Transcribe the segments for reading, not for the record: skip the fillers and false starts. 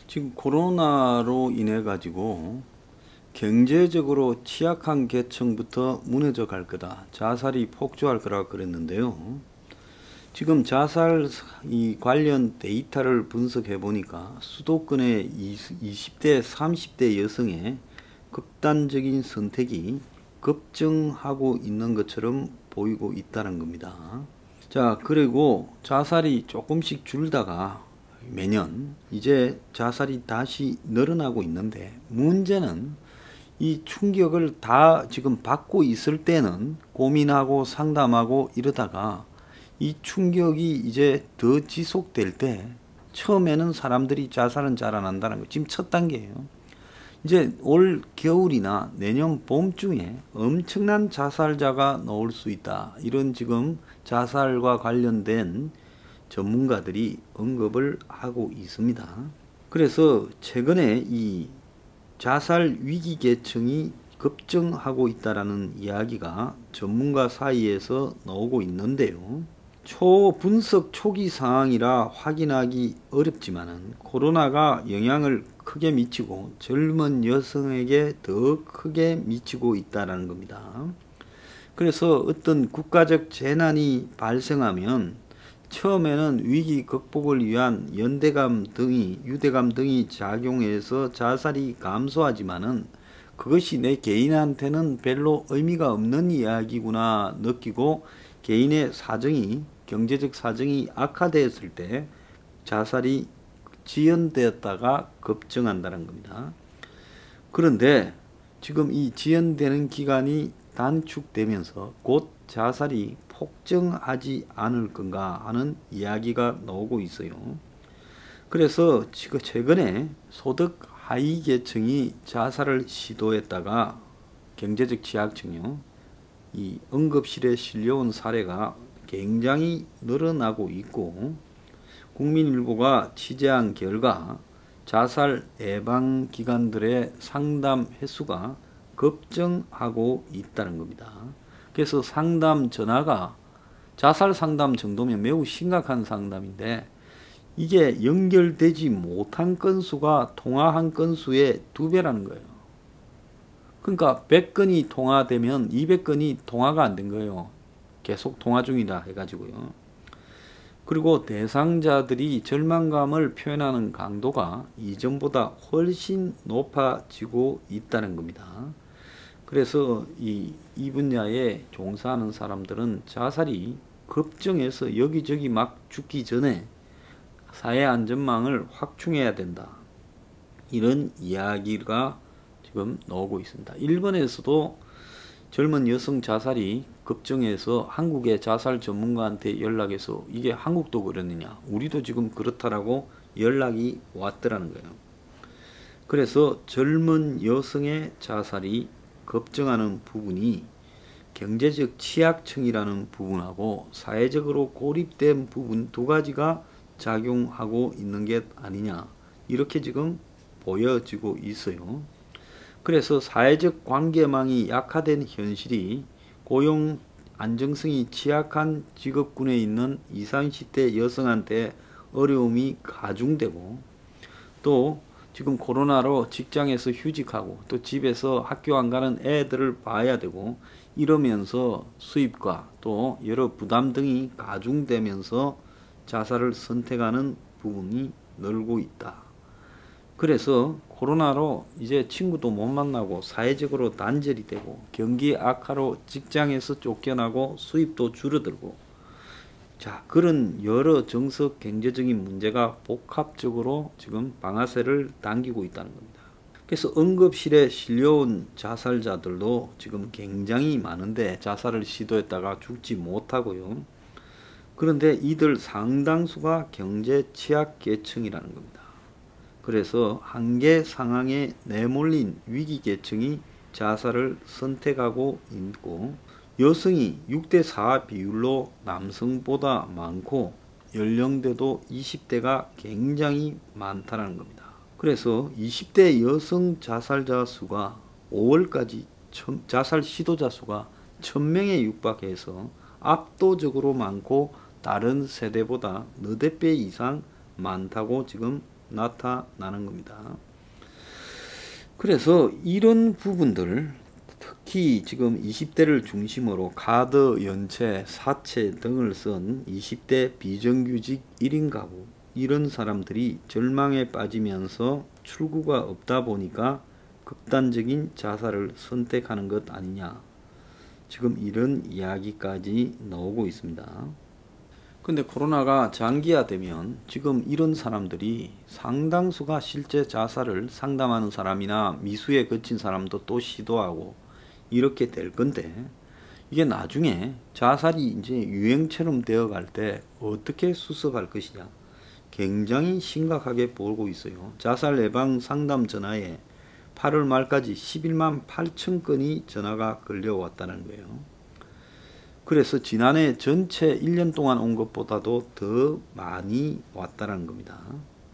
지금 코로나로 인해 가지고 경제적으로 취약한 계층부터 무너져 갈 거다. 자살이 폭주할 거라 그랬는데요. 지금 자살 이 관련 데이터를 분석해 보니까 수도권의 20대, 30대 여성의 극단적인 선택이 급증하고 있는 것처럼 보이고 있다는 겁니다. 자, 그리고 자살이 조금씩 줄다가 매년 이제 자살이 다시 늘어나고 있는데, 문제는 이 충격을 다 지금 받고 있을 때는 고민하고 상담하고 이러다가 이 충격이 이제 더 지속될 때 처음에는 사람들이 자살은 잘 안 한다는 거, 지금 첫 단계예요. 이제 올 겨울이나 내년 봄중에 엄청난 자살자가 나올 수 있다, 이런 지금 자살과 관련된 전문가들이 언급을 하고 있습니다. 그래서 최근에 이 자살 위기 계층이 급증하고 있다라는 이야기가 전문가 사이에서 나오고 있는데요. 초분석 초기 상황이라 확인하기 어렵지만은 코로나가 영향을 크게 미치고 젊은 여성에게 더 크게 미치고 있다는 겁니다. 그래서 어떤 국가적 재난이 발생하면 처음에는 위기 극복을 위한 유대감 등이 작용해서 자살이 감소하지만은 그것이 내 개인한테는 별로 의미가 없는 이야기구나 느끼고 개인의 사정이, 경제적 사정이 악화되었을 때 자살이 지연되었다가 급증한다는 겁니다. 그런데 지금 이 지연되는 기간이 단축되면서 곧 자살이 폭증하지 않을 건가 하는 이야기가 나오고 있어요. 그래서 지금 최근에 소득 하위 계층이 자살을 시도했다가 경제적 취약층요, 이 응급실에 실려온 사례가 굉장히 늘어나고 있고, 국민일보가 취재한 결과 자살 예방 기관들의 상담 횟수가 급증하고 있다는 겁니다. 그래서 상담 전화가 자살 상담 정도면 매우 심각한 상담인데, 이게 연결되지 못한 건수가 통화한 건수의 2배라는 거예요. 그러니까 100건이 통화되면 200건이 통화가 안 된 거예요. 계속 통화 중이다 해가지고요. 그리고 대상자들이 절망감을 표현하는 강도가 이전보다 훨씬 높아지고 있다는 겁니다. 그래서 이 분야에 종사하는 사람들은 자살이 급증해서 여기저기 막 죽기 전에 사회 안전망을 확충해야 된다, 이런 이야기가 지금 나오고 있습니다. 일본에서도 젊은 여성 자살이 급증해서 한국의 자살 전문가한테 연락해서 이게 한국도 그러느냐, 우리도 지금 그렇다라고 연락이 왔더라는 거예요. 그래서 젊은 여성의 자살이 급증하는 부분이 경제적 취약층이라는 부분하고 사회적으로 고립된 부분 두 가지가 작용하고 있는 게 아니냐, 이렇게 지금 보여지고 있어요. 그래서 사회적 관계망이 약화된 현실이 고용 안정성이 취약한 직업군에 있는 20, 30대 여성한테 어려움이 가중되고, 또 지금 코로나로 직장에서 휴직하고 또 집에서 학교 안 가는 애들을 봐야 되고, 이러면서 수입과 또 여러 부담 등이 가중되면서 자살을 선택하는 부분이 늘고 있다. 그래서 코로나로 이제 친구도 못 만나고 사회적으로 단절이 되고 경기 악화로 직장에서 쫓겨나고 수입도 줄어들고, 자, 그런 여러 정석 경제적인 문제가 복합적으로 지금 방아쇠를 당기고 있다는 겁니다. 그래서 응급실에 실려온 자살자들도 지금 굉장히 많은데 자살을 시도했다가 죽지 못하고요. 그런데 이들 상당수가 경제 취약 계층이라는 겁니다. 그래서 한계 상황에 내몰린 위기 계층이 자살을 선택하고 있고, 여성이 6대4 비율로 남성보다 많고 연령대도 20대가 굉장히 많다는 겁니다. 그래서 20대 여성 자살자 수가 5월까지 자살 시도자 수가 1000명에 육박해서 압도적으로 많고 다른 세대보다 너댓 배 이상 많다고 지금 나타나는 겁니다. 그래서 이런 부분들, 특히 지금 20대를 중심으로 카드, 연체, 사채 등을 쓴 20대 비정규직 1인 가구, 이런 사람들이 절망에 빠지면서 출구가 없다 보니까 극단적인 자살을 선택하는 것 아니냐, 지금 이런 이야기까지 나오고 있습니다. 근데 코로나가 장기화되면 지금 이런 사람들이 상당수가 실제 자살을 상담하는 사람이나 미수에 그친 사람도 또 시도하고 이렇게 될 건데, 이게 나중에 자살이 이제 유행처럼 되어갈 때 어떻게 수습할 것이냐, 굉장히 심각하게 보고 있어요. 자살 예방 상담 전화에 8월 말까지 11만 8천 건이 전화가 걸려왔다는 거예요. 그래서 지난해 전체 1년 동안 온 것보다도 더 많이 왔다는 겁니다.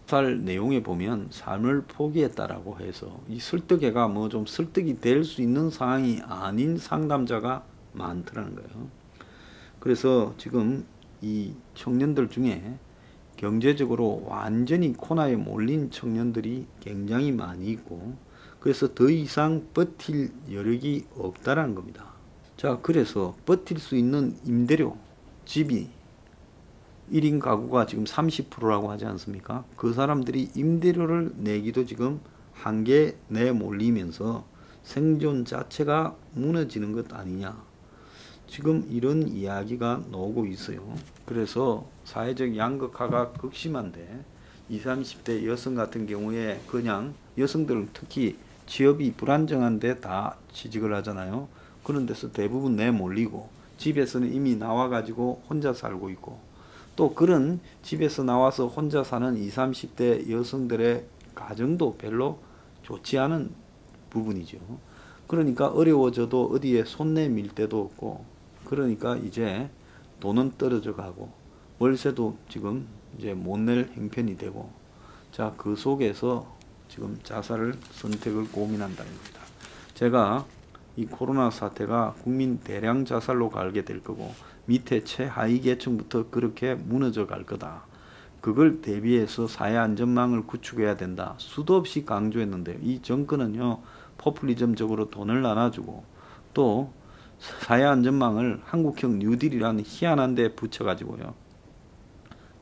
자살 내용에 보면 삶을 포기했다라고 해서 이 설득해가 뭐 좀 설득이 될 수 있는 상황이 아닌 상담자가 많더라는 거예요. 그래서 지금 이 청년들 중에 경제적으로 완전히 코너에 몰린 청년들이 굉장히 많이 있고, 그래서 더 이상 버틸 여력이 없다라는 겁니다. 자, 그래서 버틸 수 있는 임대료, 집이 1인 가구가 지금 30%라고 하지 않습니까? 그 사람들이 임대료를 내기도 지금 한계 내몰리면서 생존 자체가 무너지는 것 아니냐, 지금 이런 이야기가 나오고 있어요. 그래서 사회적 양극화가 극심한데 20, 30대 여성 같은 경우에 그냥 여성들은 특히 취업이 불안정한데 다 취직을 하잖아요. 그런 데서 대부분 내몰리고 집에서는 이미 나와가지고 혼자 살고 있고, 또 그런 집에서 나와서 혼자 사는 20, 30대 여성들의 가정도 별로 좋지 않은 부분이죠. 그러니까 어려워져도 어디에 손 내밀 데도 없고, 그러니까 이제 돈은 떨어져 가고 월세도 지금 이제 못 낼 형편이 되고, 자, 그 속에서 지금 자살을 선택을 고민한다는 겁니다. 제가 이 코로나 사태가 국민 대량 자살로 가게 될 거고 밑에 최하위 계층부터 그렇게 무너져 갈 거다. 그걸 대비해서 사회 안전망을 구축해야 된다. 수도 없이 강조했는데요. 이 정권은요, 포퓰리즘적으로 돈을 나눠주고 또 사회 안전망을 한국형 뉴딜이라는 희한한 데 붙여가지고요,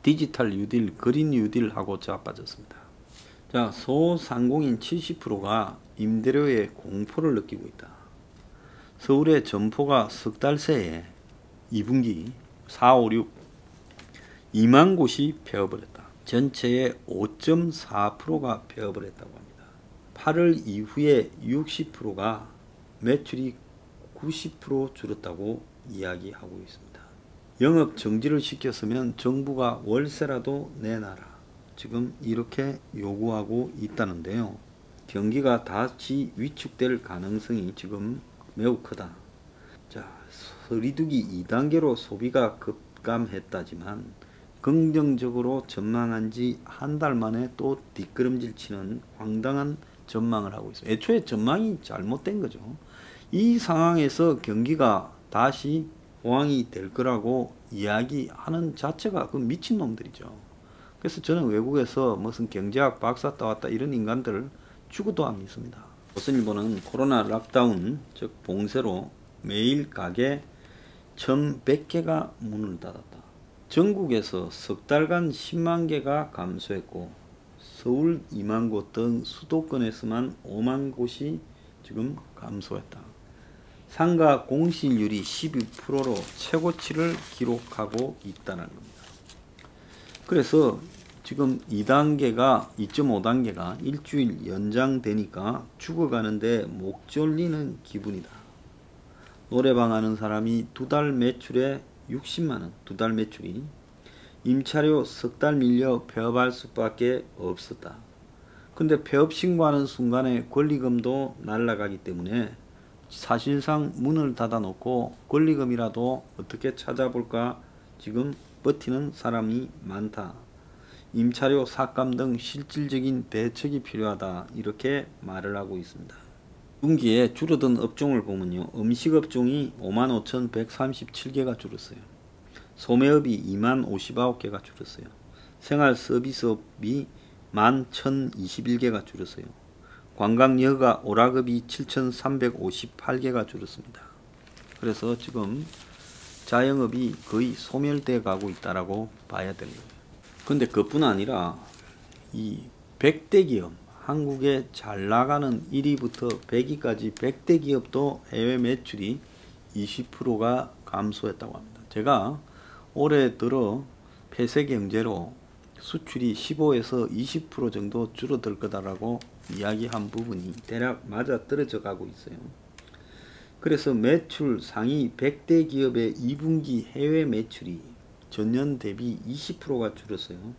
디지털 뉴딜, 그린 뉴딜하고 자빠졌습니다. 자, 소상공인 70%가 임대료에 공포를 느끼고 있다. 서울의 점포가 석 달 새에 2분기 4, 5, 6 2만 곳이 폐업을 했다. 전체의 5.4%가 폐업을 했다고 합니다. 8월 이후에 60%가 매출이 90% 줄었다고 이야기하고 있습니다. 영업 정지를 시켰으면 정부가 월세라도 내놔라, 지금 이렇게 요구하고 있다는데요. 경기가 다시 위축될 가능성이 지금 매우 크다. 자, 서리두기 2단계로 소비가 급감했다지만 긍정적으로 전망한 지 한 달 만에 또 뒷걸음질 치는 황당한 전망을 하고 있어요. 애초에 전망이 잘못된 거죠. 이 상황에서 경기가 다시 호황이 될 거라고 이야기하는 자체가 그 미친놈들이죠. 그래서 저는 외국에서 무슨 경제학 박사 따왔다 이런 인간들을 죽어도 안 믿습니다. 조선일보는 코로나 락다운, 즉 봉쇄로 매일 가게 1100개가 문을 닫았다. 전국에서 석 달간 10만 개가 감소했고 서울 2만 곳 등 수도권에서만 5만 곳이 지금 감소했다. 상가 공실률이 12%로 최고치를 기록하고 있다는 겁니다. 그래서 지금 2.5단계가 일주일 연장되니까 죽어가는데 목 졸리는 기분이다. 노래방 하는 사람이 2달 매출에 60만원, 2달 매출이 임차료 석 달 밀려 폐업할 수밖에 없었다. 근데 폐업 신고하는 순간에 권리금도 날아가기 때문에 사실상 문을 닫아 놓고 권리금이라도 어떻게 찾아볼까 지금 버티는 사람이 많다. 임차료 삭감 등 실질적인 대책이 필요하다, 이렇게 말을 하고 있습니다. 분기에 줄어든 업종을 보면요, 음식업종이 55,137개가 줄었어요. 소매업이 20,059개가 줄었어요. 생활서비스업이 11,021개가 줄었어요. 관광여가 오락업이 7,358개가 줄었습니다. 그래서 지금 자영업이 거의 소멸돼 가고 있다라고 봐야 되는 거예요. 근데 그뿐 아니라 이 100대 기업, 한국에 잘 나가는 1위부터 100위까지 100대 기업도 해외 매출이 20%가 감소했다고 합니다. 제가 올해 들어 폐쇄 경제로 수출이 15에서 20% 정도 줄어들 거다라고 이야기한 부분이 대략 맞아 떨어져 가고 있어요. 그래서 매출 상위 100대 기업의 2분기 해외 매출이 전년 대비 20%가 줄었어요.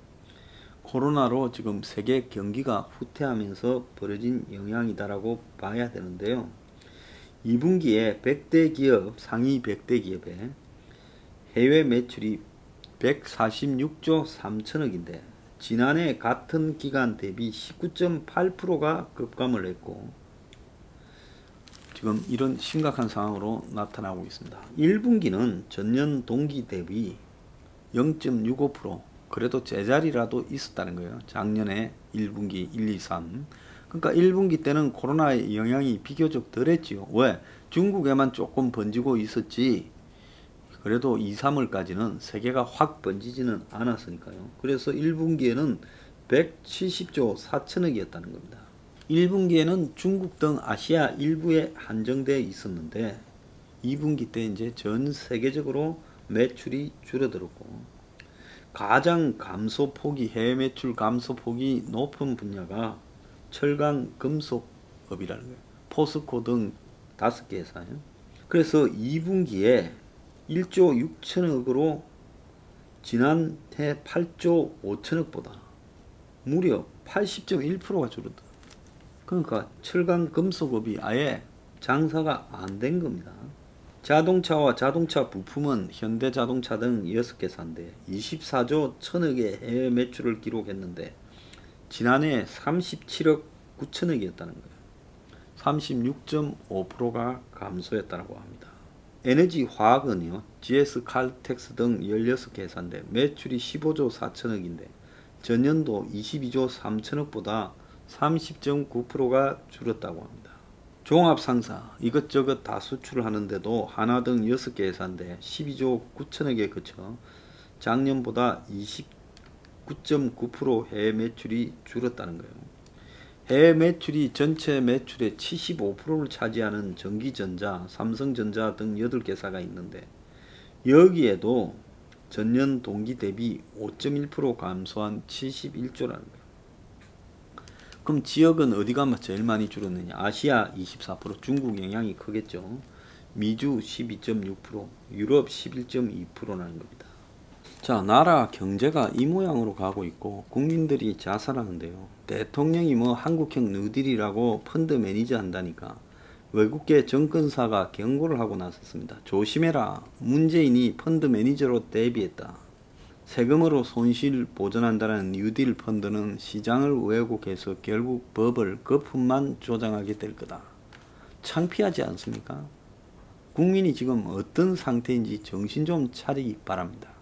코로나로 지금 세계 경기가 후퇴하면서 벌어진 영향이다라고 봐야 되는데요. 2분기에 100대 기업, 상위 100대 기업의 해외 매출이 146조 3천억인데 지난해 같은 기간 대비 19.8%가 급감을 했고 지금 이런 심각한 상황으로 나타나고 있습니다. 1분기는 전년 동기 대비 0.65% 그래도 제자리라도 있었다는 거예요. 작년에 1분기 1, 2, 3 그러니까 1분기 때는 코로나의 영향이 비교적 덜했지요. 왜? 중국에만 조금 번지고 있었지 그래도 2, 3월까지는 세계가 확 번지지는 않았으니까요. 그래서 1분기에는 170조 4천억이었다는 겁니다. 1분기에는 중국 등 아시아 일부에 한정되어 있었는데 2분기 때 이제 전 세계적으로 매출이 줄어들었고 가장 감소폭이 해외 매출 감소폭이 높은 분야가 철강 금속업이라는 거예요. 포스코 등 5개 회사예요. 그래서 2분기에 1조 6천억으로 지난해 8조 5천억보다 무려 80.1%가 줄었다. 그러니까 철강 금속업이 아예 장사가 안 된 겁니다. 자동차와 자동차 부품은 현대자동차 등 6개사인데 24조 1천억의 해외 매출을 기록했는데 지난해 37억 9천억이었다는 거예요. 36.5%가 감소했다고 합니다. 에너지 화학은요. GS 칼텍스 등 16개사인데 매출이 15조 4천억인데 전년도 22조 3천억보다 30.9%가 줄었다고 합니다. 종합상사 이것저것 다 수출을 하는데도 하나 등 6개 회사인데 12조 9천억에 그쳐 작년보다 29.9% 해외 매출이 줄었다는 거예요. 해외 매출이 전체 매출의 75%를 차지하는 전기전자, 삼성전자 등 8개사가 있는데 여기에도 전년 동기 대비 5.1% 감소한 71조라는 거예요. 그럼 지역은 어디가 제일 많이 줄었느냐? 아시아 24%, 중국 영향이 크겠죠. 미주 12.6%, 유럽 11.2%라는 겁니다. 자, 나라 경제가 이 모양으로 가고 있고 국민들이 자살하는데요. 대통령이 뭐 한국형 뉴딜이라고 펀드 매니저 한다니까 외국계 정권사가 경고를 하고 나섰습니다. 조심해라. 문재인이 펀드 매니저로 데뷔했다. 세금으로 손실 보전한다는 뉴딜 펀드는 시장을 왜곡해서 결국 법을 거품만 조장하게 될 거다. 창피하지 않습니까? 국민이 지금 어떤 상태인지 정신 좀 차리기 바랍니다.